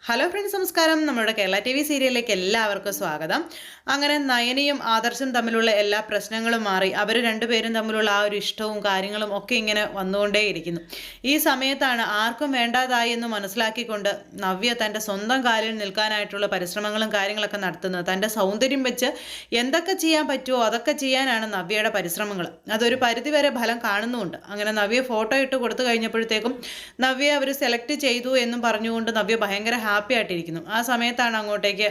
Hello friends, നമസ്കാരം. നമ്മുടെ Kerala T V സീരിയലിലേക്ക് എല്ലാവർക്കും സ്വാഗതം. അങ്ങനെ നയനയും ആദർശും തമ്മിലുള്ള എല്ലാ പ്രശ്നങ്ങളും മാറി അവർ രണ്ടുപേരും തമ്മിലുള്ള ആ ഒരു ഇഷ്ടവും കാര്യങ്ങളും ഒക്കെ ഇങ്ങനെ വന്നുകൊണ്ടേയിരിക്കുന്നു. ഈ സമയത്താണ് ആർക്കും വേണ്ടാതായി എന്ന് മനസ്സിലാക്കിക്കൊണ്ട് നവ്യ തൻ്റെ സ്വന്തം കാലിൽ നിൽക്കാനായിട്ടുള്ള പരിശ്രമങ്ങളും കാര്യങ്ങളൊക്കെ നടത്തുന്നത്. തൻ്റെ സൗന്ദര്യം വെച്ച് എന്തൊക്കെ ചെയ്യാൻ പറ്റുമോ അതൊക്കെ ചെയ്യാനാണ് നവ്യയുടെ പരിശ്രമങ്ങൾ. അതൊരു പരിധിവരെ ഫലം കാണുന്നുമുണ്ട്. അങ്ങനെ നവ്യ ഫോട്ടോ ഇട്ട് കൊടുത്തു കഴിഞ്ഞപ്പോഴത്തേക്കും നവ്യ അവർ സെലക്ട് ചെയ്തു എന്നും പറഞ്ഞുകൊണ്ട് നവ്യ ഭയങ്കര ഹാപ്പി ആയിട്ടിരിക്കുന്നു. ആ സമയത്താണ് അങ്ങോട്ടേക്ക്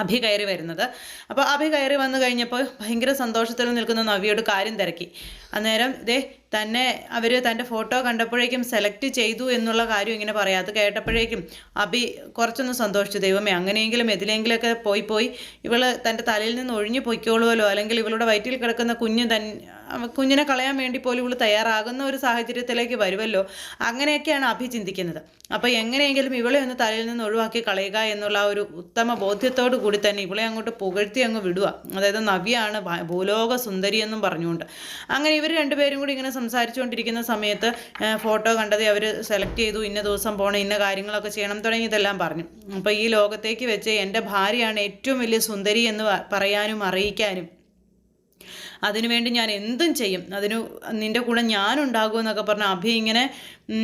അഭി കയറി വരുന്നത്. അപ്പോൾ അഭി കയറി വന്നു കഴിഞ്ഞപ്പോൾ ഭയങ്കര സന്തോഷത്തിൽ നിൽക്കുന്ന നവ്യയോട് കാര്യം തിരക്കി. അന്നേരം തന്നെ അവർ തൻ്റെ ഫോട്ടോ കണ്ടപ്പോഴേക്കും സെലക്ട് ചെയ്തു എന്നുള്ള കാര്യം ഇങ്ങനെ പറയാം. അത് കേട്ടപ്പോഴേക്കും അഭി കുറച്ചൊന്ന് സന്തോഷിച്ചു. ദൈവമേ, അങ്ങനെയെങ്കിലും എതിലെങ്കിലൊക്കെ പോയി ഇവൾ തൻ്റെ തലയിൽ നിന്ന് ഒഴിഞ്ഞു പൊയ്ക്കോളുമല്ലോ, അല്ലെങ്കിൽ ഇവളുടെ വയറ്റിൽ കിടക്കുന്ന കുഞ്ഞിനെ കളയാൻ വേണ്ടി പോലും ഇവൾ തയ്യാറാകുന്ന ഒരു സാഹചര്യത്തിലേക്ക് വരുമല്ലോ. അങ്ങനെയൊക്കെയാണ് അഭി ചിന്തിക്കുന്നത്. അപ്പോൾ എങ്ങനെയെങ്കിലും ഇവളെ ഒന്ന് തലയിൽ നിന്ന് ഒഴിവാക്കി കളയുക എന്നുള്ള ഒരു ഉത്തമ ബോധ്യത്തോടു കൂടി തന്നെ ഇവളെ അങ്ങോട്ട് പുകഴ്ത്തി അങ്ങ് വിടുക. അതായത് നവ്യയാണ് ഭൂലോക സുന്ദരി എന്നും പറഞ്ഞുകൊണ്ട്. അങ്ങനെ ഇവർ രണ്ടുപേരും കൂടി ഇങ്ങനെ സംസാരിച്ചുകൊണ്ടിരിക്കുന്ന സമയത്ത് ഫോട്ടോ കണ്ടത് അവർ സെലക്ട് ചെയ്തു, ഇന്ന ദിവസം പോകണം, ഇന്ന കാര്യങ്ങളൊക്കെ ചെയ്യണം തുടങ്ങിയതെല്ലാം പറഞ്ഞു. അപ്പോൾ ഈ ലോകത്തേക്ക് വെച്ച് എൻ്റെ ഭാര്യയാണ് ഏറ്റവും വലിയ സുന്ദരി എന്ന് പറയാനും അറിയിക്കാനും അതിനുവേണ്ടി ഞാൻ എന്തും ചെയ്യും, നിൻ്റെ കൂടെ ഞാനുണ്ടാകുമെന്നൊക്കെ പറഞ്ഞ് അഭി ഇങ്ങനെ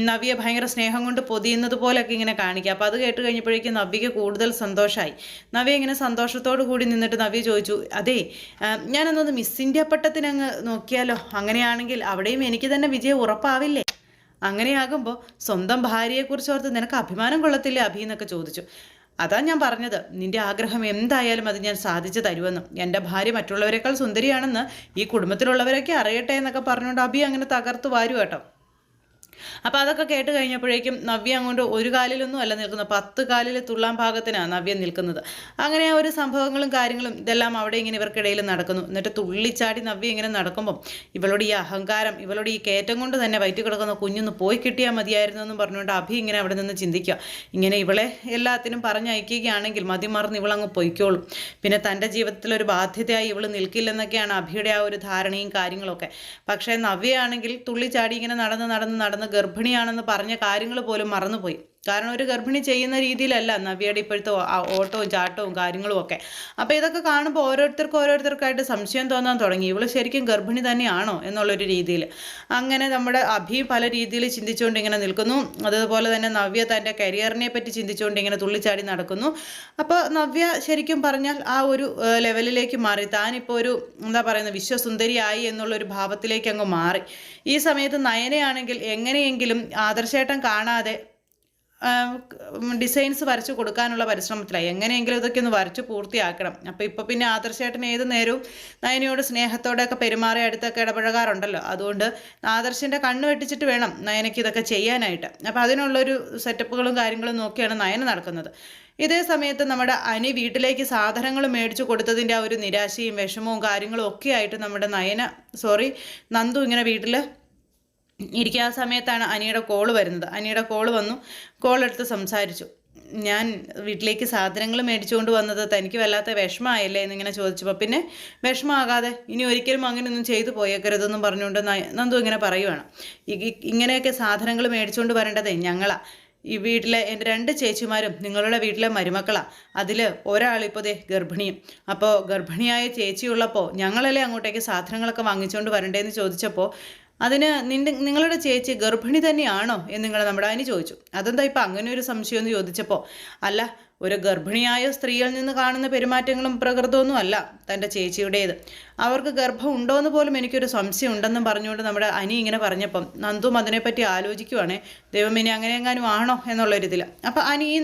നവ്യ ഭയങ്കര സ്നേഹം കൊണ്ട് പൊതിയുന്നത് പോലെയൊക്കെ ഇങ്ങനെ കാണിക്കുക. അപ്പോൾ അത് കേട്ട് കഴിഞ്ഞപ്പോഴേക്കും നവ്യയ്ക്ക് കൂടുതൽ സന്തോഷമായി. നവ്യ ഇങ്ങനെ സന്തോഷത്തോടു കൂടി നിന്നിട്ട് നവ്യ ചോദിച്ചു, അതെ ഞാനൊന്നത് മിസ് ഇന്ത്യ പട്ടത്തിനങ്ങ് നോക്കിയാലോ? അങ്ങനെയാണെങ്കിൽ അവിടെയും എനിക്ക് തന്നെ വിജയം ഉറപ്പാവില്ലേ? അങ്ങനെയാകുമ്പോൾ സ്വന്തം ഭാര്യയെക്കുറിച്ച് ഓർത്ത് നിനക്ക് അഭിമാനം കൊള്ളത്തില്ലേ അഭി എന്നൊക്കെ ചോദിച്ചു. അതാ ഞാൻ പറഞ്ഞത്, നിന്റെ ആഗ്രഹം എന്തായാലും അത് ഞാൻ സാധിച്ചു തരുമെന്ന്. എൻ്റെ ഭാര്യ മറ്റുള്ളവരെക്കാൾ സുന്ദരിയാണെന്ന് ഈ കുടുംബത്തിലുള്ളവരൊക്കെ അറിയട്ടെ എന്നൊക്കെ പറഞ്ഞുകൊണ്ട് അഭി അങ്ങനെ തകർത്ത് വാരും കേട്ടോ. അപ്പോൾ അതൊക്കെ കേട്ട് കഴിഞ്ഞപ്പോഴേക്കും നവ്യ അങ്ങോട്ട് ഒരു കാലിലൊന്നും അല്ല നിൽക്കുന്നത്, 10 കാലിൽ തുള്ളാൻ ഭാഗത്തിനാണ് നവ്യ നിൽക്കുന്നത്. അങ്ങനെ ആ ഒരു സംഭവങ്ങളും കാര്യങ്ങളും ഇതെല്ലാം അവിടെ ഇങ്ങനെ ഇവർക്കിടയിൽ നടക്കുന്നു. എന്നിട്ട് തുള്ളിച്ചാടി നവ്യ ഇങ്ങനെ നടക്കുമ്പം ഇവളോട് ഈ അഹങ്കാരം, ഇവളോട് ഈ കയറ്റം കൊണ്ട് തന്നെ വയറ്റി കിടക്കുന്ന കുഞ്ഞൊന്ന് പോയി കിട്ടിയാൽ മതിയായിരുന്നു എന്നും പറഞ്ഞുകൊണ്ട് അഭി ഇങ്ങനെ അവിടെ നിന്ന് ചിന്തിക്കുക. ഇങ്ങനെ ഇവളെ എല്ലാത്തിനും പറഞ്ഞയക്കുകയാണെങ്കിൽ മതിമറന്ന് ഇവളങ്ങ് പൊയ്ക്കോളും, പിന്നെ തൻ്റെ ജീവിതത്തിലൊരു ബാധ്യതയായി ഇവൾ നിൽക്കില്ലെന്നൊക്കെയാണ് അഭിയുടെ ആ ഒരു ധാരണയും കാര്യങ്ങളൊക്കെ. പക്ഷേ നവ്യയാണെങ്കിൽ തുള്ളിച്ചാടി ഇങ്ങനെ നടന്ന് ഗർഭിണിയാണെന്ന് പറഞ്ഞ കാര്യങ്ങൾ പോലും മറന്നുപോയി. കാരണം ഒരു ഗർഭിണി ചെയ്യുന്ന രീതിയിലല്ല നവ്യയുടെ ഇപ്പോഴത്തെ ഓട്ടവും ചാട്ടവും കാര്യങ്ങളും ഒക്കെ. അപ്പോൾ ഇതൊക്കെ കാണുമ്പോൾ ഓരോരുത്തർക്കായിട്ട് സംശയം തോന്നാൻ തുടങ്ങി, ഇവൾ ശരിക്കും ഗർഭിണി തന്നെയാണോ എന്നുള്ളൊരു രീതിയിൽ. അങ്ങനെ നമ്മുടെ അഭി പല രീതിയിൽ ചിന്തിച്ചുകൊണ്ട് ഇങ്ങനെ നിൽക്കുന്നു. അതുപോലെ തന്നെ നവ്യ തൻ്റെ കരിയറിനെ പറ്റി ചിന്തിച്ചുകൊണ്ട് ഇങ്ങനെ തുള്ളിച്ചാടി നടക്കുന്നു. അപ്പോൾ നവ്യ ശരിക്കും പറഞ്ഞാൽ ആ ഒരു ലെവലിലേക്ക് മാറി. താനിപ്പോൾ ഒരു എന്താ പറയുന്നത് വിശ്വസുന്ദരിയായി എന്നുള്ളൊരു ഭാവത്തിലേക്ക് അങ്ങ് മാറി. ഈ സമയത്ത് നയനയാണെങ്കിൽ എങ്ങനെയെങ്കിലും ആദർശേട്ടൻ കാണാതെ ഡിസൈൻസ് വരച്ചു കൊടുക്കാനുള്ള പരിശ്രമത്തിലായി. എങ്ങനെയെങ്കിലും ഇതൊക്കെ ഒന്ന് വരച്ച് പൂർത്തിയാക്കണം. അപ്പോൾ ഇപ്പോൾ പിന്നെ ആദർശേട്ടൻ ഏത് നേരവും നയനയോട് സ്നേഹത്തോടെയൊക്കെ പെരുമാറി അടുത്തൊക്കെ ഇടപഴകാറുണ്ടല്ലോ. അതുകൊണ്ട് ആദർശിൻ്റെ കണ്ണ് വെട്ടിച്ചിട്ട് വേണം നയനയ്ക്ക് ഇതൊക്കെ ചെയ്യാനായിട്ട്. അപ്പോൾ അതിനുള്ളൊരു സെറ്റപ്പുകളും കാര്യങ്ങളും നോക്കിയാണ് നയന നടക്കുന്നത്. ഇതേ സമയത്ത് നമ്മുടെ അനി വീട്ടിലേക്ക് സാധനങ്ങൾ മേടിച്ചു കൊടുത്തതിൻ്റെ ആ ഒരു നിരാശയും വിഷമവും കാര്യങ്ങളും ഒക്കെ ആയിട്ട് നമ്മുടെ നന്ദു ഇങ്ങനെ വീട്ടിൽ ഇരിക്കുന്ന സമയത്താണ് അനിയുടെ കോള് വരുന്നത്. അനിയുടെ കോള് വന്നു. കോളെടുത്ത് സംസാരിച്ചു. ഞാൻ വീട്ടിലേക്ക് സാധനങ്ങൾ മേടിച്ചുകൊണ്ട് വന്നത് തനിക്ക് വല്ലാത്ത വിഷമമായല്ലേ എന്നിങ്ങനെ ചോദിച്ചപ്പോൾ പിന്നെ വിഷമമാകാതെ ഇനി ഒരിക്കലും അങ്ങനെയൊന്നും ചെയ്തു പോയേക്കരുതെന്നും പറഞ്ഞുകൊണ്ട് നന്ദു ഇങ്ങനെ പറയുവാണ്. ഇങ്ങനെയൊക്കെ സാധനങ്ങൾ മേടിച്ചുകൊണ്ട് വരേണ്ടതേ ഞങ്ങളാ. ഈ വീട്ടിലെ എൻ്റെ 2 ചേച്ചിമാരും നിങ്ങളുടെ വീട്ടിലെ മരുമക്കളാണ്. അതിൽ ഒരാളിപ്പോൾ ഗർഭിണിയും. അപ്പോൾ ഗർഭിണിയായ ചേച്ചിയുള്ളപ്പോൾ ഞങ്ങളല്ലേ അങ്ങോട്ടേക്ക് സാധനങ്ങളൊക്കെ വാങ്ങിച്ചുകൊണ്ട് വരണ്ടേന്ന് ചോദിച്ചപ്പോൾ അതിന് നിങ്ങളുടെ ചേച്ചി ഗർഭിണി തന്നെയാണോ എന്ന് നമ്മുടെ അതിന് ചോദിച്ചു. അതെന്താ ഇപ്പം അങ്ങനെ ഒരു സംശയം എന്ന് ചോദിച്ചപ്പോൾ, അല്ല, ഒരു ഗർഭിണിയായ സ്ത്രീയിൽ നിന്ന് കാണുന്ന പെരുമാറ്റങ്ങളും പ്രകൃതമൊന്നും അല്ല തൻ്റെ ചേച്ചിയുടേത്. അവർക്ക് ഗർഭം ഉണ്ടോയെന്ന് പോലും എനിക്കൊരു സംശയം ഉണ്ടെന്നും പറഞ്ഞുകൊണ്ട് നമ്മുടെ അനി ഇങ്ങനെ പറഞ്ഞപ്പം നന്ദും അതിനെപ്പറ്റി ആലോചിക്കുവാണേ, ദൈവം ഇനി അങ്ങനെ എങ്ങാനും ആണോ എന്നുള്ളൊരിതിൽ. അപ്പോൾ അനി ഈ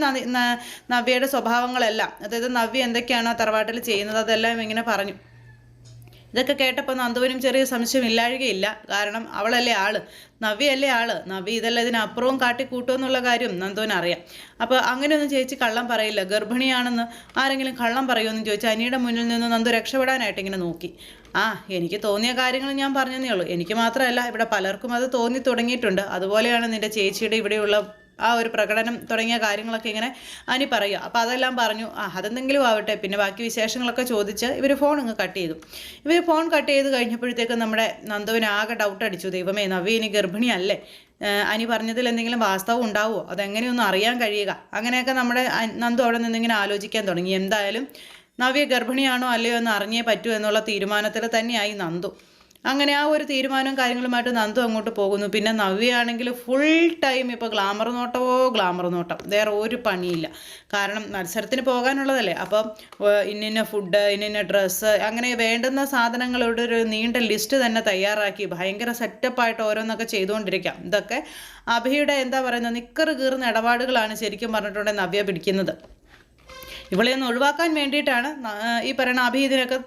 നവ്യയുടെ സ്വഭാവങ്ങളെല്ലാം, അതായത് നവ്യ എന്തൊക്കെയാണോ തറവാട്ടിൽ ചെയ്യുന്നത് അതെല്ലാം ഇങ്ങനെ പറഞ്ഞു. ഇതൊക്കെ കേട്ടപ്പോൾ നന്ദുവിനും ചെറിയ സംശയം ഇല്ലാഴുകയില്ല. കാരണം അവളല്ലേ ആള്, നവ്യയല്ലേ ആള്. നവ്യ ഇതെല്ലാം ഇതിനപ്പുറവും കാട്ടിക്കൂട്ടുമെന്നുള്ള കാര്യം നന്ദുവിനറിയാം. അപ്പോൾ അങ്ങനെയൊന്നും ചേച്ചി കള്ളം പറയില്ല, ഗർഭിണിയാണെന്ന് ആരെങ്കിലും കള്ളം പറയുമെന്ന് ചോദിച്ചാൽ അനിയുടെ മുന്നിൽ നിന്ന് നന്ദു രക്ഷപ്പെടാനായിട്ട് ഇങ്ങനെ നോക്കി. എനിക്ക് തോന്നിയ കാര്യങ്ങൾ ഞാൻ പറഞ്ഞതേ ഉള്ളൂ. എനിക്ക് മാത്രമല്ല, ഇവിടെ പലർക്കും അത് തോന്നി തുടങ്ങിയിട്ടുണ്ട്. അതുപോലെയാണ് നിൻ്റെ ചേച്ചിയുടെ ഇവിടെയുള്ള ആ ഒരു പ്രകടനം തുടങ്ങിയ കാര്യങ്ങളൊക്കെ ഇങ്ങനെ അനി പറയുക. അപ്പോൾ അതെല്ലാം പറഞ്ഞു. അതെന്തെങ്കിലും ആവട്ടെ. പിന്നെ ബാക്കി വിശേഷങ്ങളൊക്കെ ചോദിച്ച് ഇവർ ഫോൺ അങ്ങ് കട്ട് ചെയ്തു. ഇവർ ഫോൺ കട്ട് ചെയ്ത് കഴിഞ്ഞപ്പോഴത്തേക്കും നമ്മുടെ നന്ദുവിന് ആകെ ഡൗട്ട് അടിച്ചു. ദൈവമേ, നവ്യ ഇനി ഗർഭിണിയല്ലേ അനി പറഞ്ഞതിൽ എന്തെങ്കിലും വാസ്തവം ഉണ്ടാവുമോ, അതെങ്ങനെയൊന്നും അറിയാൻ കഴിയുക? അങ്ങനെയൊക്കെ നമ്മുടെ നന്ദു അവിടെ നിന്നിങ്ങനെ ആലോചിക്കാൻ തുടങ്ങി. എന്തായാലും നവ്യ ഗർഭിണിയാണോ അല്ലയോ എന്ന് അറിഞ്ഞേ പറ്റൂ എന്നുള്ള തീരുമാനത്തിൽ തന്നെയായി നന്ദു. അങ്ങനെ ആ ഒരു തീരുമാനവും കാര്യങ്ങളുമായിട്ട് നന്ദു അങ്ങോട്ട് പോകുന്നു. പിന്നെ നവ്യയാണെങ്കിൽ ഫുൾ ടൈം ഇപ്പോൾ ഗ്ലാമർ നോട്ടം, വേറെ ഒരു പണിയില്ല. കാരണം മത്സരത്തിന് പോകാനുള്ളതല്ലേ. അപ്പം ഇന്നിന്ന ഫുഡ്, ഇന്നിന്ന ഡ്രസ്സ്, അങ്ങനെ വേണ്ടുന്ന സാധനങ്ങളുടെ ഒരു നീണ്ട ലിസ്റ്റ് തന്നെ തയ്യാറാക്കി ഭയങ്കര സെറ്റപ്പായിട്ട് ഓരോന്നൊക്കെ ചെയ്തുകൊണ്ടിരിക്കാം. ഇതൊക്കെ അഭിയുടെ എന്താ പറയുന്നത്, നിക്കറ് കീറുന്ന ഇടപാടുകളാണ് ശരിക്കും പറഞ്ഞിട്ടുണ്ടെങ്കിൽ നവ്യ പിടിക്കുന്നത്. ഇവളെയൊന്ന് ഒഴിവാക്കാൻ വേണ്ടിയിട്ടാണ് ഈ പറയുന്ന അഭി ഇതിനൊക്കെ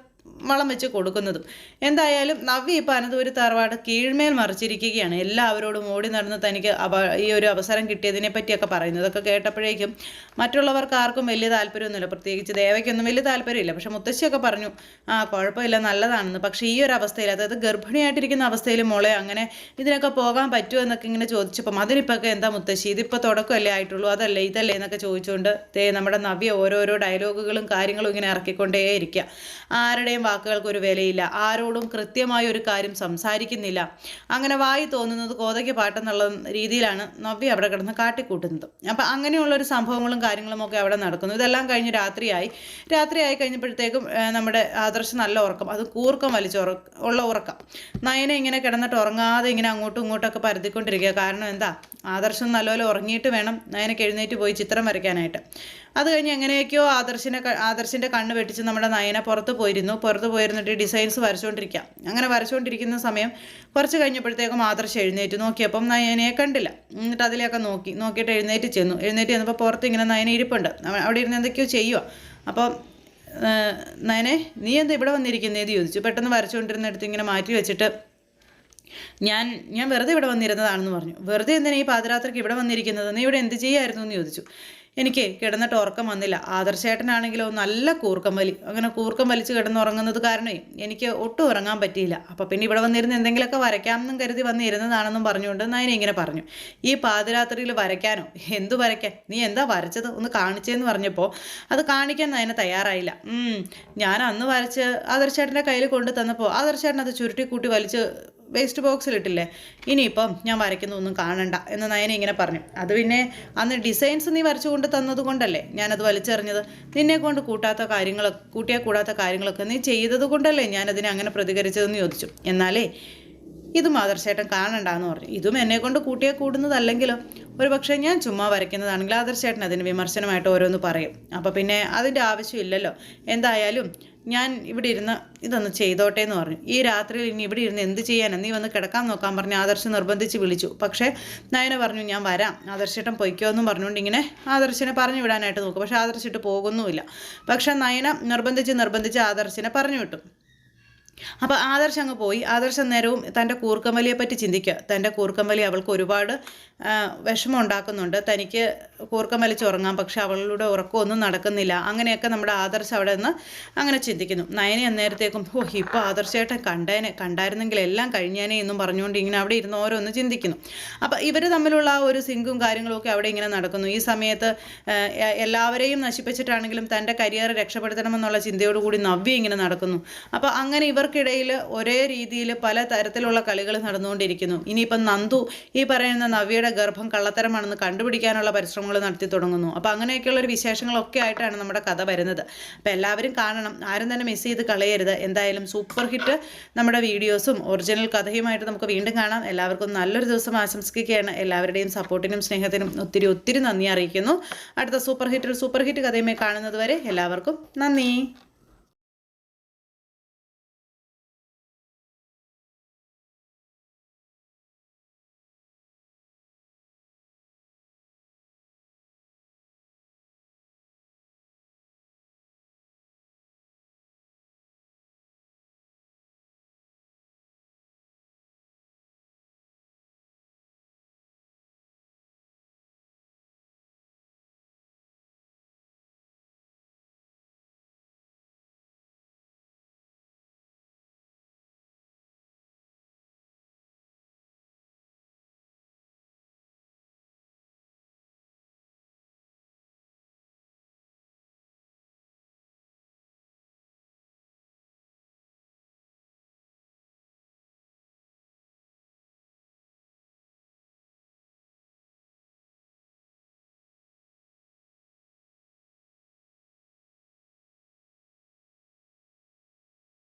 വളം വെച്ച് കൊടുക്കുന്നതും. എന്തായാലും നവ്യ ഇപ്പോൾ അനന്തപുരി തറവാട് കീഴ്മേൽ മറിച്ചിരിക്കുകയാണ്. എല്ലാവരോടും ഓടി നടന്ന് തനിക്ക് ഈ ഒരു അവസരം കിട്ടിയതിനെ പറ്റിയൊക്കെ പറയുന്നതൊക്കെ കേട്ടപ്പോഴേക്കും മറ്റുള്ളവർക്ക് ആർക്കും വലിയ താല്പര്യമൊന്നുമില്ല. പ്രത്യേകിച്ച് ദേവയ്ക്കൊന്നും വലിയ താല്പര്യമില്ല. പക്ഷെ മുത്തശ്ശിയൊക്കെ പറഞ്ഞു കുഴപ്പമില്ല, നല്ലതാണെന്ന്. പക്ഷേ ഈ ഒരു അവസ്ഥയിൽ, അതായത് ഗർഭിണിയായിട്ടിരിക്കുന്ന അവസ്ഥയിൽ മോളെ അങ്ങനെ ഇതിനൊക്കെ പോകാൻ പറ്റുമോ എന്നൊക്കെ ഇങ്ങനെ ചോദിച്ചപ്പം അതിനിപ്പൊക്കെ എന്താ മുത്തശ്ശി, ഇതിപ്പോൾ തുടക്കമല്ലേ ആയിട്ടുള്ളൂ, അതല്ലേ ഇതല്ലേ എന്നൊക്കെ ചോദിച്ചുകൊണ്ട് നമ്മുടെ നവ്യ ഓരോരോ ഡയലോഗുകളും കാര്യങ്ങളും ഇങ്ങനെ ഇറക്കിക്കൊണ്ടേയിരിക്കുക. ആരുടെയും വാക്കുകൾക്ക് ഒരു വിലയില്ല, ആരോടും കൃത്യമായ ഒരു കാര്യം സംസാരിക്കുന്നില്ല. അങ്ങനെ വായി തോന്നുന്നത് കോതയ്ക്ക് പാട്ടെന്നുള്ള രീതിയിലാണ് നവ്യ അവിടെ കിടന്ന് കാട്ടിക്കൂട്ടുന്നത്. അപ്പം അങ്ങനെയുള്ളൊരു സംഭവങ്ങളും കാര്യങ്ങളും ഒക്കെ അവിടെ നടക്കുന്നു. ഇതെല്ലാം കഴിഞ്ഞ് രാത്രിയായി കഴിഞ്ഞപ്പോഴത്തേക്കും നമ്മുടെ ആദർശ് നല്ല ഉറക്കം, അത് കൂർക്കം ഉള്ള ഉറക്കം. നയന ഇങ്ങനെ കിടന്നിട്ട് ഉറങ്ങാതെ ഇങ്ങനെ അങ്ങോട്ടും ഇങ്ങോട്ടൊക്കെ പരത്തിക്കൊണ്ടിരിക്കുക. കാരണം എന്താ, ആദർശം നല്ലപോലെ ഉറങ്ങിയിട്ട് വേണം നയനക്ക് എഴുന്നേറ്റ് പോയി ചിത്രം വരയ്ക്കാനായിട്ട്. അത് കഴിഞ്ഞ് എങ്ങനെയൊക്കെയോ ആദർശിൻ്റെ കണ്ണ് വെട്ടിച്ച് നമ്മുടെ നയന പുറത്ത് പോയിരുന്നിട്ട് ഡിസൈൻസ് വരച്ചുകൊണ്ടിരിക്കുക. അങ്ങനെ വരച്ചുകൊണ്ടിരിക്കുന്ന സമയം കുറച്ച് കഴിഞ്ഞപ്പോഴത്തേക്കും ആദർശ് എഴുന്നേറ്റ് നോക്കിയപ്പം നയനയെ കണ്ടില്ല. എന്നിട്ട് അതിലേക്ക് നോക്കിയിട്ട് എഴുന്നേറ്റ് ചെന്നപ്പോൾ പുറത്ത് ഇങ്ങനെ നയന ഇരിപ്പുണ്ട്. അവിടെ ഇരുന്ന് എന്തൊക്കെയോ ചെയ്യുക. അപ്പോൾ നയനെ, നീ എന്താ ഇവിടെ വന്നിരിക്കുന്നേന്ന് ചോദിച്ചു. പെട്ടെന്ന് വരച്ചുകൊണ്ടിരുന്നിടത്ത് ഇങ്ങനെ മാറ്റി വെച്ചിട്ട് ഞാൻ വെറുതെ ഇവിടെ വന്നിരുന്നതാണെന്ന് പറഞ്ഞു. വെറുതെ എന്തിനാ ഈ പാതിരാത്രിക്ക് ഇവിടെ വന്നിരിക്കുന്നത്, നീ ഇവിടെ എന്ത് ചെയ്യായിരുന്നു എന്ന് ചോദിച്ചു. എനിക്ക് കിടന്നിട്ട് ഉറക്കം വന്നില്ല. ആദർശേട്ടനാണെങ്കിലോ നല്ല കൂർക്കം വലിച്ച് കിടന്നുറങ്ങുന്നത് കാരണമേ എനിക്ക് ഒട്ടും ഉറങ്ങാൻ പറ്റിയില്ല. അപ്പോൾ പിന്നെ ഇവിടെ വന്നിരുന്ന് എന്തെങ്കിലുമൊക്കെ വരയ്ക്കാമെന്നും കരുതി വന്നിരുന്നതാണെന്നും പറഞ്ഞുകൊണ്ട് നയന ഇങ്ങനെ പറഞ്ഞു. ഈ പാതിരാത്രിയിൽ വരയ്ക്കാനോ? എന്തു വരയ്ക്കാൻ? നീ എന്താ വരച്ചത്, ഒന്ന് കാണിച്ചതെന്ന് പറഞ്ഞപ്പോൾ അത് കാണിക്കാൻ നയന തയ്യാറായില്ല. ഞാൻ അന്ന് വരച്ച് ആദർശേട്ടൻ്റെ കയ്യിൽ കൊണ്ടു തന്നപ്പോൾ ആദർശേട്ടൻ അത് ചുരുട്ടിക്കൂട്ടി വലിച്ച് വേസ്റ്റ് ബോക്സിലിട്ടില്ലേ, ഇനിയിപ്പം ഞാൻ വരയ്ക്കുന്നൊന്നും കാണണ്ട എന്ന് നയന ഇങ്ങനെ പറഞ്ഞു. അത് പിന്നെ അന്ന് ഡിസൈൻസ് നീ വരച്ചു കൊണ്ട് തന്നത് കൊണ്ടല്ലേ ഞാനത് വലിച്ചെറിഞ്ഞത്. നിന്നെ കൊണ്ട് കൂട്ടാത്ത കാര്യങ്ങളൊക്കെ നീ ചെയ്തത് കൊണ്ടല്ലേ ഞാനതിനെ അങ്ങനെ പ്രതികരിച്ചതെന്ന് ചോദിച്ചു. എന്നാലേ ഇതും ആദർശേട്ടൻ കാണണ്ടെന്ന് പറഞ്ഞു. ഇതും എന്നെ കൊണ്ട് കൂടുന്നതല്ലെങ്കിലോ, ഒരു പക്ഷേ ഞാൻ ചുമ്മാ വരയ്ക്കുന്നതാണെങ്കിൽ ആദർശേട്ടൻ അതിന് വിമർശനമായിട്ട് ഓരോന്ന് പറയും. അപ്പോൾ പിന്നെ അതിൻ്റെ ആവശ്യമില്ലല്ലോ. എന്തായാലും ഞാൻ ഇവിടെ ഇരുന്ന് ഇതൊന്ന് ചെയ്തോട്ടെ എന്ന് പറഞ്ഞു. ഈ രാത്രിയിൽ ഇനി ഇവിടെ ഇരുന്ന് എന്ത് ചെയ്യാനാണ്, നീ വന്ന് കിടക്കാൻ നോക്കാൻ പറഞ്ഞ് ആദർശ് നിർബന്ധിച്ച് വിളിച്ചു. പക്ഷേ നയന പറഞ്ഞു ഞാൻ വരാം, ആദർശേട്ടൻ പൊയ്ക്കോ എന്നും പറഞ്ഞുകൊണ്ട് ഇങ്ങനെ ആദർശിനെ പറഞ്ഞു വിടാനായിട്ട് നോക്കും. പക്ഷേ ആദർശിട്ട് പോകുന്നുമില്ല. പക്ഷേ നയന നിർബന്ധിച്ച് ആദർശിനെ പറഞ്ഞു വിട്ടു. അപ്പോൾ ആദർശ് അങ്ങ് പോയി. ആദർശം നേരവും തൻ്റെ കൂർക്കമ്പലിയെ പറ്റി ചിന്തിക്കുക. തൻ്റെ കൂർക്കമ്പലി അവൾക്ക് ഒരുപാട് വിഷമം ഉണ്ടാക്കുന്നുണ്ട്. തനിക്ക് കൂർക്കം വലിച്ചുറങ്ങാം, പക്ഷെ അവളുടെ ഉറക്കമൊന്നും നടക്കുന്നില്ല. അങ്ങനെയൊക്കെ നമ്മുടെ ആദർശ് അവിടെ നിന്ന് അങ്ങനെ ചിന്തിക്കുന്നു. നയനെ അന്നേരത്തേക്കും ഇപ്പോൾ ആദർശമായിട്ട് കണ്ടായിരുന്നെങ്കിൽ എല്ലാം കഴിഞ്ഞേനെ എന്നും പറഞ്ഞുകൊണ്ട് ഇങ്ങനെ അവിടെ ഇരുന്ന് ഓരോന്ന് ചിന്തിക്കുന്നു. അപ്പോൾ ഇവർ തമ്മിലുള്ള ആ ഒരു സിങ്കും കാര്യങ്ങളൊക്കെ അവിടെ ഇങ്ങനെ നടക്കുന്നു. ഈ സമയത്ത് എല്ലാവരെയും നശിപ്പിച്ചിട്ടാണെങ്കിലും തൻ്റെ കരിയർ രക്ഷപ്പെടുത്തണമെന്നുള്ള ചിന്തയോടുകൂടി നവ്യ ഇങ്ങനെ നടക്കുന്നു. അപ്പോൾ അങ്ങനെ ഇവർക്കിടയിൽ ഒരേ രീതിയിൽ പല തരത്തിലുള്ള കളികൾ നടന്നുകൊണ്ടിരിക്കുന്നു. ഇനിയിപ്പം നന്ദു ഈ പറയുന്ന നവ്യയുടെ ഗർഭം കള്ളത്തരമാണെന്ന് കണ്ടുപിടിക്കാനുള്ള പരിശ്രമങ്ങൾ നടത്തി തുടങ്ങുന്നു. അപ്പോൾ അങ്ങനെയൊക്കെയുള്ളൊരു വിശേഷങ്ങളൊക്കെ ആയിട്ടാണ് നമ്മുടെ കഥ വരുന്നത്. അപ്പോൾ എല്ലാവരും കാണണം, ആരും തന്നെ മിസ് ചെയ്ത് കളയരുത്. എന്തായാലും സൂപ്പർ ഹിറ്റ് നമ്മുടെ വീഡിയോസും ഒറിജിനൽ കഥയുമായിട്ട് നമുക്ക് വീണ്ടും കാണാം. എല്ലാവർക്കും നല്ലൊരു ദിവസം ആശംസിക്കുകയാണ്. എല്ലാവരുടെയും സപ്പോർട്ടിനും സ്നേഹത്തിനും ഒത്തിരി നന്ദി അറിയിക്കുന്നു. അടുത്ത സൂപ്പർ ഹിറ്റ് കഥയുമായി കാണുന്നത് വരെ എല്ലാവർക്കും നന്ദി.